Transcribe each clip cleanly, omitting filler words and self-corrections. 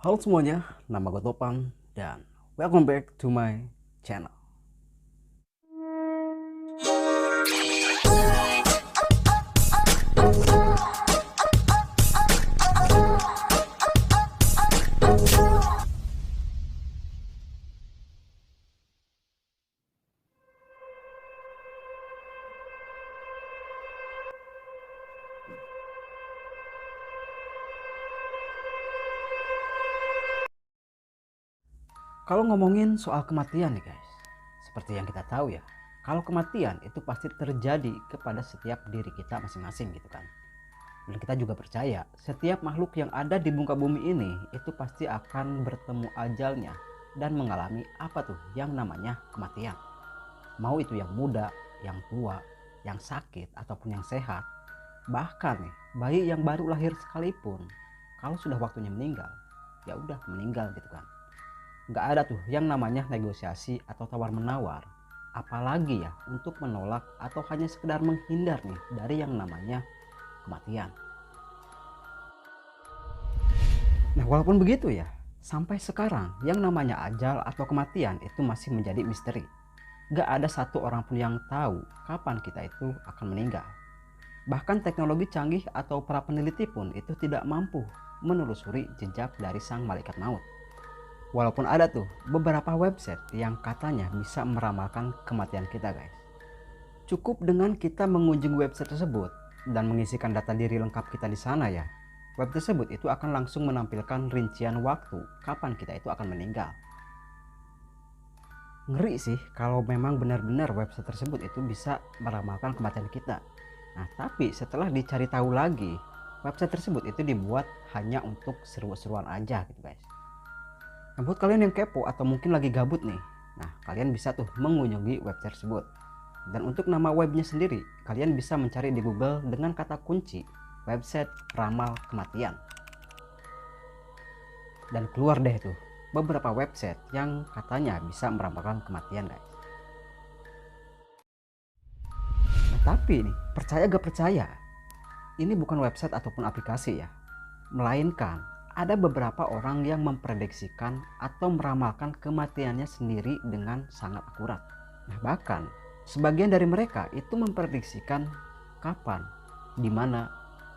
Halo semuanya, nama gue Topan dan welcome back to my channel. Kalau ngomongin soal kematian nih guys, seperti yang kita tahu ya, kalau kematian itu pasti terjadi kepada setiap diri kita masing-masing gitu kan. Dan kita juga percaya setiap makhluk yang ada di muka bumi ini itu pasti akan bertemu ajalnya dan mengalami apa tuh yang namanya kematian. Mau itu yang muda, yang tua, yang sakit ataupun yang sehat. Bahkan nih, bayi yang baru lahir sekalipun, kalau sudah waktunya meninggal, ya udah meninggal gitu kan. Nggak ada tuh yang namanya negosiasi atau tawar menawar, apalagi ya untuk menolak atau hanya sekedar menghindar nih dari yang namanya kematian. Nah walaupun begitu ya, sampai sekarang yang namanya ajal atau kematian itu masih menjadi misteri. Nggak ada satu orang pun yang tahu kapan kita itu akan meninggal. Bahkan teknologi canggih atau para peneliti pun itu tidak mampu menelusuri jejak dari sang malaikat maut. Walaupun ada tuh beberapa website yang katanya bisa meramalkan kematian kita guys. Cukup dengan kita mengunjungi website tersebut dan mengisikan data diri lengkap kita di sana ya. Web tersebut itu akan langsung menampilkan rincian waktu kapan kita itu akan meninggal. Ngeri sih kalau memang benar-benar website tersebut itu bisa meramalkan kematian kita. Nah tapi setelah dicari tahu lagi, website tersebut itu dibuat hanya untuk seru-seruan aja gitu guys. Nah buat kalian yang kepo atau mungkin lagi gabut nih, nah kalian bisa tuh mengunjungi website tersebut. Dan untuk nama webnya sendiri, kalian bisa mencari di Google dengan kata kunci website ramal kematian. Dan keluar deh tuh beberapa website yang katanya bisa meramalkan kematian guys. Nah tapi nih, percaya gak percaya, ini bukan website ataupun aplikasi ya, melainkan ada beberapa orang yang memprediksikan atau meramalkan kematiannya sendiri dengan sangat akurat. Nah bahkan sebagian dari mereka itu memprediksikan kapan, di mana,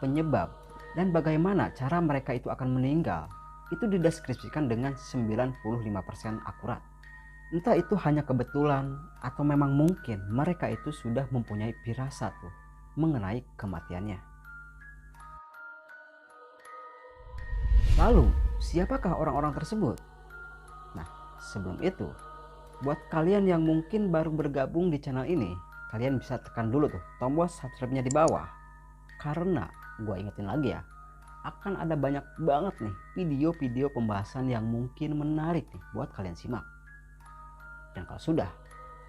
penyebab, dan bagaimana cara mereka itu akan meninggal. Itu dideskripsikan dengan 95% akurat. Entah itu hanya kebetulan atau memang mungkin mereka itu sudah mempunyai firasat tuh mengenai kematiannya. Lalu, siapakah orang-orang tersebut? Nah, sebelum itu, buat kalian yang mungkin baru bergabung di channel ini, kalian bisa tekan dulu tuh tombol subscribe-nya di bawah. Karena, gue ingetin lagi ya, akan ada banyak banget nih video-video pembahasan yang mungkin menarik nih buat kalian simak. Dan kalau sudah,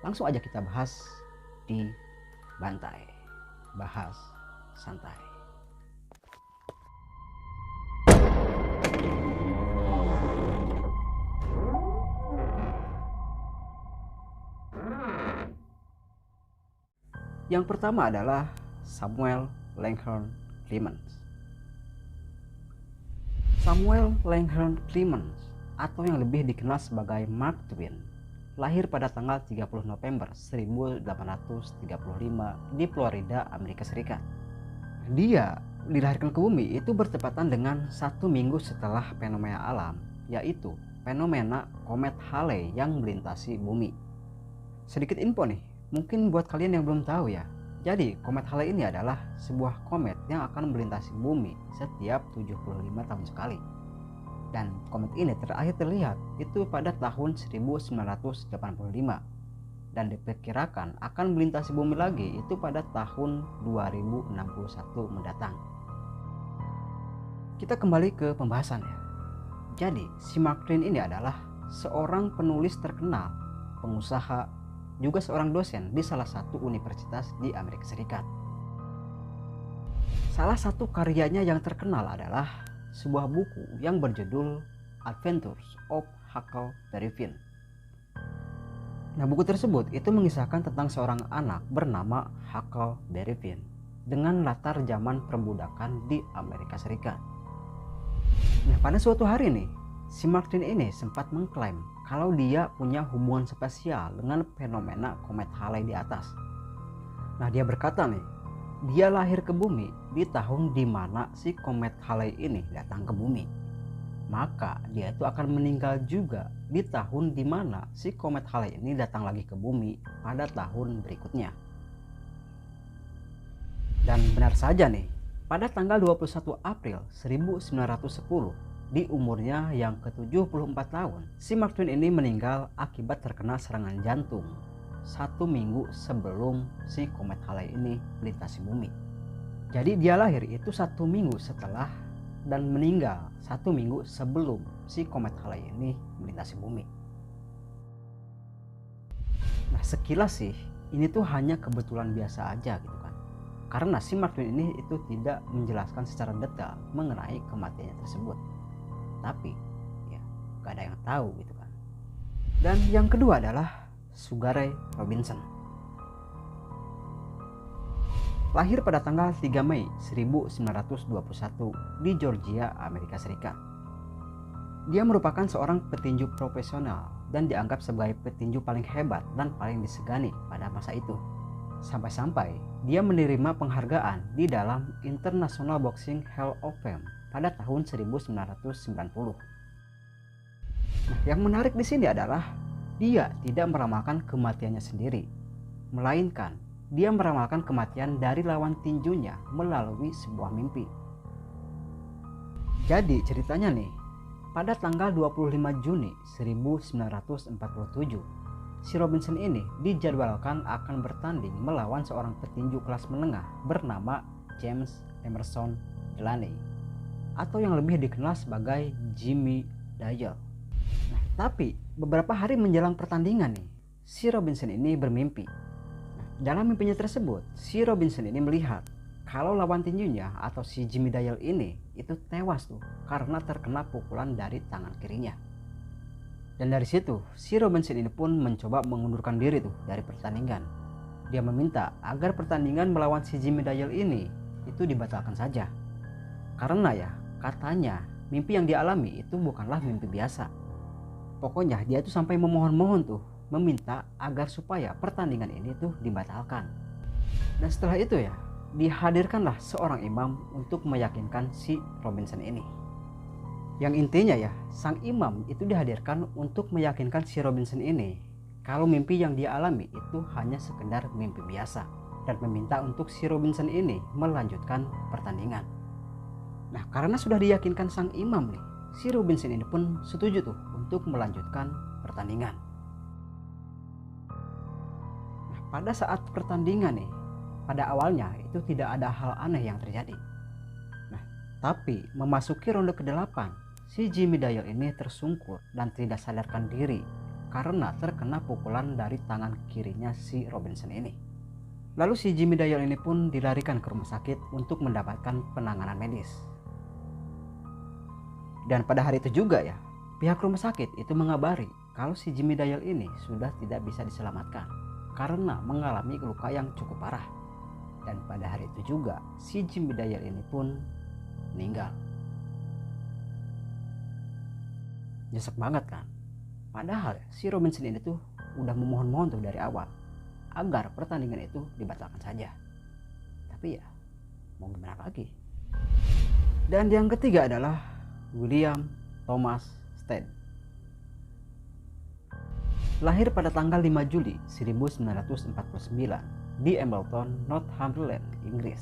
langsung aja kita bahas di Bantai. Bahas santai. Yang pertama adalah Samuel Langhorne Clemens. Samuel Langhorne Clemens atau yang lebih dikenal sebagai Mark Twain lahir pada tanggal 30 November 1835 di Florida, Amerika Serikat. Dia dilahirkan ke bumi itu bertepatan dengan 1 minggu setelah fenomena alam, yaitu fenomena komet Halley yang melintasi bumi. Sedikit info nih, mungkin buat kalian yang belum tahu ya. Jadi komet Halley ini adalah sebuah komet yang akan melintasi bumi setiap 75 tahun sekali. Dan komet ini terakhir terlihat itu pada tahun 1985 dan diperkirakan akan melintasi bumi lagi itu pada tahun 2061 mendatang. Kita kembali ke pembahasan ya. Jadi si Mark Twain ini adalah seorang penulis terkenal, pengusaha, juga seorang dosen di salah satu universitas di Amerika Serikat. Salah satu karyanya yang terkenal adalah sebuah buku yang berjudul Adventures of Huckleberry Finn. Nah buku tersebut itu mengisahkan tentang seorang anak bernama Huckleberry Finn dengan latar zaman perbudakan di Amerika Serikat. Nah pada suatu hari nih, Si Mark Twain ini sempat mengklaim kalau dia punya hubungan spesial dengan fenomena komet Halley di atas. Nah, dia berkata nih, dia lahir ke bumi di tahun dimana si komet Halley ini datang ke bumi. Maka dia itu akan meninggal juga di tahun dimana si komet Halley ini datang lagi ke bumi pada tahun berikutnya. Dan benar saja nih, pada tanggal 21 April 1910, di umurnya yang ke-74 tahun, si Mark Twain ini meninggal akibat terkena serangan jantung 1 minggu sebelum si komet Halley ini melintasi bumi. Jadi dia lahir itu 1 minggu setelah dan meninggal 1 minggu sebelum si komet Halley ini melintasi bumi. Nah, sekilas sih ini tuh hanya kebetulan biasa aja gitu kan. Karena si Mark Twain ini itu tidak menjelaskan secara detail mengenai kematiannya tersebut. Tapi ya gak ada yang tahu gitu kan. Dan yang kedua adalah Sugar Ray Robinson. Lahir pada tanggal 3 Mei 1921 di Georgia, Amerika Serikat. Dia merupakan seorang petinju profesional dan dianggap sebagai petinju paling hebat dan paling disegani pada masa itu. Sampai-sampai dia menerima penghargaan di dalam International Boxing Hall of Fame pada tahun 1990. Nah, yang menarik di sini adalah dia tidak meramalkan kematiannya sendiri, melainkan dia meramalkan kematian dari lawan tinjunya melalui sebuah mimpi. Jadi ceritanya nih, pada tanggal 25 Juni 1947, si Robinson ini dijadwalkan akan bertanding melawan seorang petinju kelas menengah bernama James Emerson Delaney, atau yang lebih dikenal sebagai Jimmy Dale. Nah, tapi beberapa hari menjelang pertandingan nih, si Robinson ini bermimpi. Nah, dalam mimpinya tersebut, si Robinson ini melihat kalau lawan tinjunya atau si Jimmy Dale ini itu tewas tuh karena terkena pukulan dari tangan kirinya. Dan dari situ si Robinson ini pun mencoba mengundurkan diri tuh dari pertandingan. Dia meminta agar pertandingan melawan si Jimmy Dale ini itu dibatalkan saja. Karena ya katanya mimpi yang dialami itu bukanlah mimpi biasa. Pokoknya dia tuh sampai memohon-mohon tuh meminta agar supaya pertandingan ini tuh dibatalkan. Dan setelah itu ya dihadirkanlah seorang imam untuk meyakinkan si Robinson ini. Yang intinya ya, sang imam itu dihadirkan untuk meyakinkan si Robinson ini kalau mimpi yang dia alami itu hanya sekedar mimpi biasa, dan meminta untuk si Robinson ini melanjutkan pertandingan. Nah, karena sudah diyakinkan sang imam nih, si Robinson ini pun setuju tuh untuk melanjutkan pertandingan. Nah, pada saat pertandingan nih, pada awalnya itu tidak ada hal aneh yang terjadi. Nah, tapi memasuki ronde ke-8, si Jimmy Dale ini tersungkur dan tidak sadarkan diri karena terkena pukulan dari tangan kirinya si Robinson ini. Lalu si Jimmy Dale ini pun dilarikan ke rumah sakit untuk mendapatkan penanganan medis. Dan pada hari itu juga ya, pihak rumah sakit itu mengabari kalau si Jimmy Dale ini sudah tidak bisa diselamatkan karena mengalami luka yang cukup parah. Dan pada hari itu juga si Jimmy Dale ini pun meninggal. Nyesek banget kan? Padahal si Robinson ini tuh udah memohon-mohon tuh dari awal agar pertandingan itu dibatalkan saja. Tapi ya mau gimana lagi. Dan yang ketiga adalah William Thomas Stead. Lahir pada tanggal 5 Juli 1949 di Embleton, Northumberland, Inggris.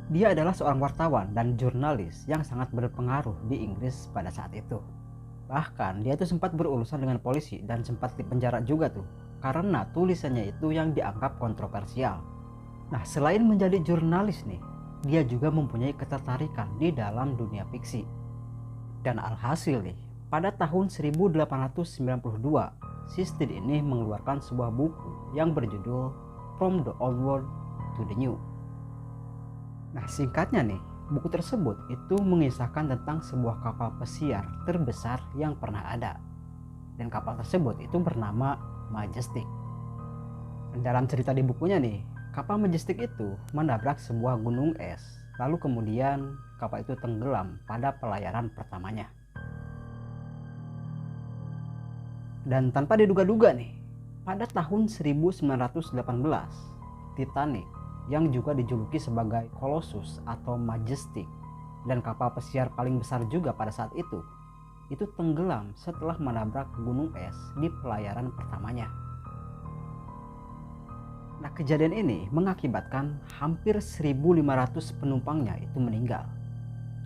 Dia adalah seorang wartawan dan jurnalis yang sangat berpengaruh di Inggris pada saat itu. Bahkan dia tuh sempat berurusan dengan polisi dan sempat dipenjara juga tuh karena tulisannya itu yang dianggap kontroversial. Nah, selain menjadi jurnalis nih, dia juga mempunyai ketertarikan di dalam dunia fiksi. Dan alhasil nih, pada tahun 1892, si Stead ini mengeluarkan sebuah buku yang berjudul From the Old World to the New. Nah, singkatnya nih, buku tersebut itu mengisahkan tentang sebuah kapal pesiar terbesar yang pernah ada. Dan kapal tersebut itu bernama Majestic. Dan dalam cerita di bukunya nih, kapal Majestic itu menabrak sebuah gunung es. Lalu kemudian kapal itu tenggelam pada pelayaran pertamanya. Dan tanpa diduga-duga nih, pada tahun 1918, Titanic yang juga dijuluki sebagai Colossus atau Majestic dan kapal pesiar paling besar juga pada saat itu tenggelam setelah menabrak gunung es di pelayaran pertamanya. Nah, kejadian ini mengakibatkan hampir 1.500 penumpangnya itu meninggal.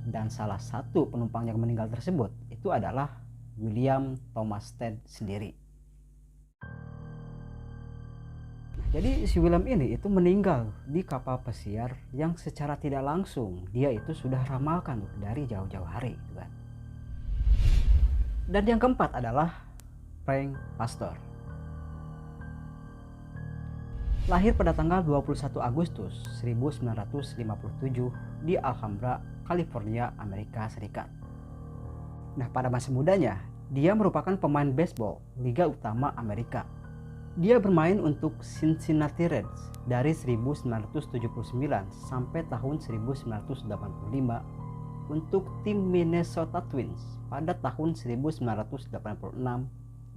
Dan salah satu penumpang yang meninggal tersebut itu adalah William Thomas Stead sendiri. Jadi si William ini itu meninggal di kapal pesiar yang secara tidak langsung dia itu sudah ramalkan dari jauh-jauh hari gitu kan. Dan yang keempat adalah Frank Pastor. Lahir pada tanggal 21 Agustus 1957 di Alhambra, California, Amerika Serikat. Nah, pada masa mudanya dia merupakan pemain baseball Liga Utama Amerika. Dia bermain untuk Cincinnati Reds dari 1979 sampai tahun 1985, untuk tim Minnesota Twins pada tahun 1986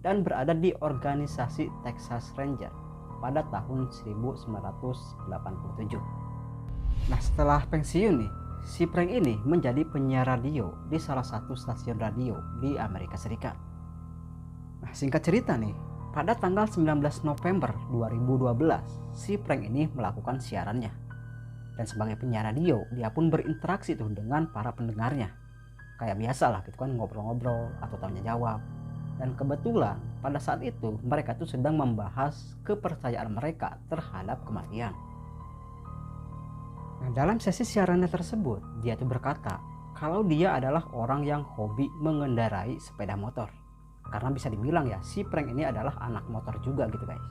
dan berada di organisasi Texas Rangers pada tahun 1987. Nah, setelah pensiun nih, si Frank ini menjadi penyiar radio di salah satu stasiun radio di Amerika Serikat. Nah, singkat cerita nih, pada tanggal 19 November 2012, si Frank ini melakukan siarannya. Dan sebagai penyiar radio, dia pun berinteraksi tuh dengan para pendengarnya. Kayak biasa lah gitu kan, ngobrol-ngobrol atau tanya jawab. Dan kebetulan pada saat itu mereka tuh sedang membahas kepercayaan mereka terhadap kematian. Nah, dalam sesi siarannya tersebut, dia tuh berkata kalau dia adalah orang yang hobi mengendarai sepeda motor. Karena bisa dibilang ya, si Frank ini adalah anak motor juga gitu guys.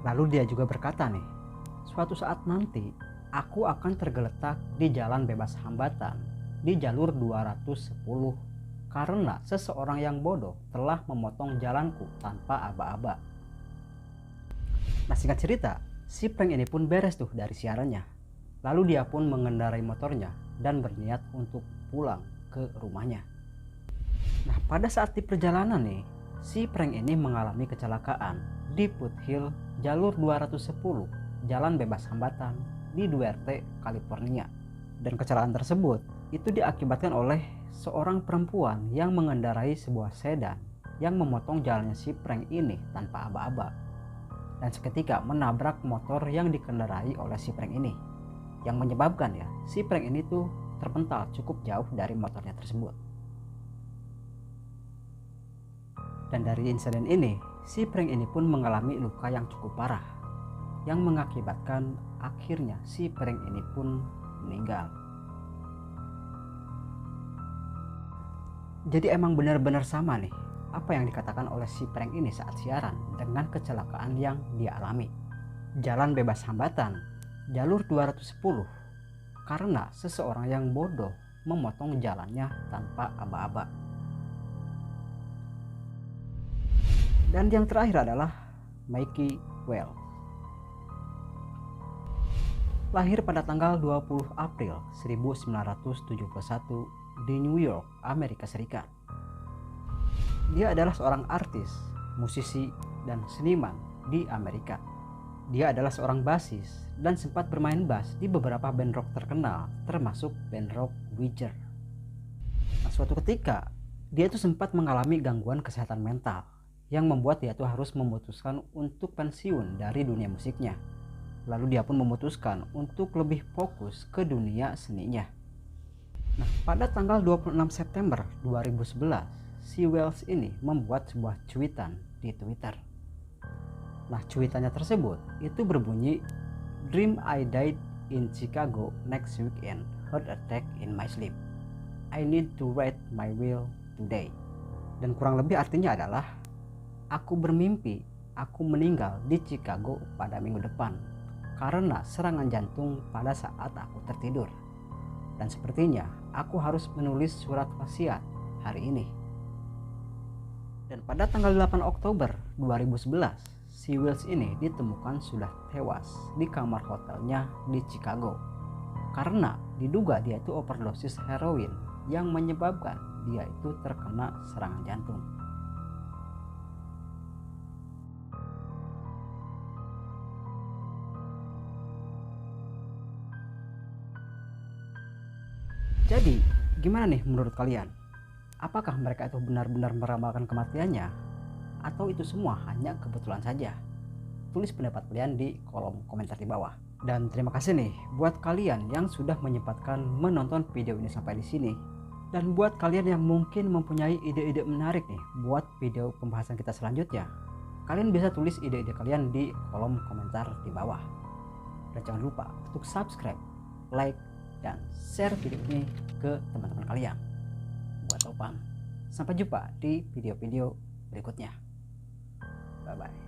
Lalu dia juga berkata nih, suatu saat nanti aku akan tergeletak di jalan bebas hambatan di jalur 210 karena seseorang yang bodoh telah memotong jalanku tanpa aba-aba. Nah, singkat cerita, si Frank ini pun beres tuh dari siarannya. Lalu dia pun mengendarai motornya dan berniat untuk pulang ke rumahnya. Nah, pada saat di perjalanan nih, si Frank ini mengalami kecelakaan di Foothill jalur 210 jalan bebas hambatan di Duarte, California. Dan kecelakaan tersebut itu diakibatkan oleh seorang perempuan yang mengendarai sebuah sedan yang memotong jalannya si Frank ini tanpa aba-aba. Dan seketika menabrak motor yang dikendarai oleh si Frank ini. Yang menyebabkan ya, si Frank ini tuh terpental cukup jauh dari motornya tersebut. Dan dari insiden ini, si Frank ini pun mengalami luka yang cukup parah, yang mengakibatkan akhirnya si Frank ini pun meninggal. Jadi emang benar-benar sama nih apa yang dikatakan oleh si Frank ini saat siaran dengan kecelakaan yang dia alami. Jalan bebas hambatan, jalur 210, karena seseorang yang bodoh memotong jalannya tanpa aba-aba. Dan yang terakhir adalah Mickey Wells. Lahir pada tanggal 20 April 1971 di New York, Amerika Serikat. Dia adalah seorang artis, musisi, dan seniman di Amerika. Dia adalah seorang bassis dan sempat bermain bass di beberapa band rock terkenal, termasuk band rock Weezer. Nah, suatu ketika, dia itu sempat mengalami gangguan kesehatan mental yang membuat dia tuh harus memutuskan untuk pensiun dari dunia musiknya. Lalu dia pun memutuskan untuk lebih fokus ke dunia seninya. Nah, pada tanggal 26 September 2011, si Wells ini membuat sebuah cuitan di Twitter. Nah, cuitannya tersebut itu berbunyi, "Dream I died in Chicago next weekend, heart attack in my sleep. I need to write my will today." Dan kurang lebih artinya adalah, aku bermimpi aku meninggal di Chicago pada minggu depan karena serangan jantung pada saat aku tertidur. Dan sepertinya aku harus menulis surat wasiat hari ini. Dan pada tanggal 8 Oktober 2011, si Wells ini ditemukan sudah tewas di kamar hotelnya di Chicago. Karena diduga dia itu overdosis heroin yang menyebabkan dia itu terkena serangan jantung. Jadi, gimana nih menurut kalian? Apakah mereka itu benar-benar meramalkan kematiannya? Atau itu semua hanya kebetulan saja? Tulis pendapat kalian di kolom komentar di bawah. Dan terima kasih nih buat kalian yang sudah menyempatkan menonton video ini sampai di sini. Dan buat kalian yang mungkin mempunyai ide-ide menarik nih buat video pembahasan kita selanjutnya, kalian bisa tulis ide-ide kalian di kolom komentar di bawah. Dan jangan lupa untuk subscribe, like, dan share video ini ke teman-teman kalian. Gua Topan. Sampai jumpa di video-video berikutnya. Bye-bye.